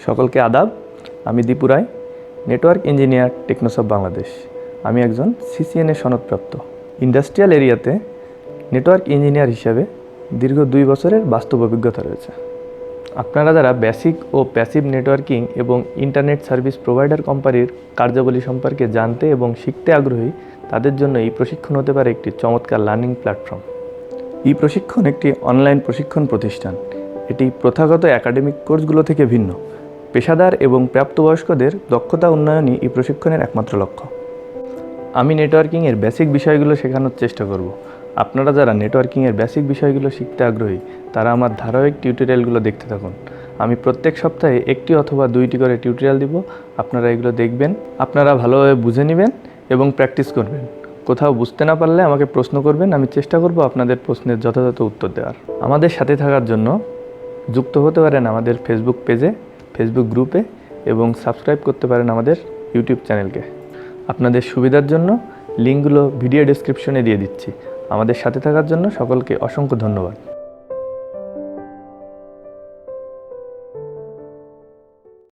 সকলকে আদাব। আমি দীপু রায়, নেটওয়ার্ক ইঞ্জিনিয়ার, টেকনোসফট বাংলাদেশ। আমি একজন সিসিএনএ সনদপ্রাপ্ত। ইন্ডাস্ট্রিয়াল এরিয়াতে নেটওয়ার্ক ইঞ্জিনিয়ার হিসেবে দীর্ঘ 2 বছরের বাস্তব অভিজ্ঞতা রয়েছে। আপনারা যারা বেসিক ও প্যাসিভ নেটওয়ার্কিং এবং ইন্টারনেট সার্ভিস প্রোভাইডার কোম্পানির কার্যাবলী সম্পর্কে জানতে এবং শিখতে আগ্রহী, তাদের জন্য এই প্রশিক্ষণ হতে পারে একটি চমৎকার লার্নিং প্ল্যাটফর্ম। এই প্রশিক্ষণ একটি অনলাইন প্রশিক্ষণ প্রতিষ্ঠান। এটি প্রথাগত একাডেমিক কোর্সগুলো থেকে ভিন্ন। পেশাদার এবং প্রাপ্তবয়স্কদের দক্ষতা উন্নয়নই এই প্রশিক্ষণের একমাত্র লক্ষ্য। আমি নেটওয়ার্কিংয়ের বেসিক বিষয়গুলো শেখানোর চেষ্টা করব। আপনারা যারা নেটওয়ার্কিংয়ের বেসিক বিষয়গুলো শিখতে আগ্রহী, তারা আমার ধারাবাহিক টিউটোরিয়ালগুলো দেখতে থাকুন। আমি প্রত্যেক সপ্তাহে 1টি অথবা 2টি করে টিউটোরিয়াল দিব। আপনারা এগুলো দেখবেন, আপনারা ভালোভাবে বুঝে নেবেন এবং প্র্যাকটিস করবেন। কোথাও বুঝতে না পারলে আমাকে প্রশ্ন করবেন, আমি চেষ্টা করব আপনাদের প্রশ্নের যথাযথ উত্তর দেওয়ার। আমাদের সাথে থাকার জন্য যুক্ত হতে পারেন আমাদের ফেসবুক পেজে, ফেসবুক গ্রুপে, এবং সাবস্ক্রাইব করতে পারেন আমাদের ইউটিউব চ্যানেলকে। আপনাদের সুবিধার জন্য লিঙ্কগুলো ভিডিও ডেসক্রিপশনে দিয়ে দিচ্ছি। আমাদের সাথে থাকার জন্য সকলকে অসংখ্য ধন্যবাদ।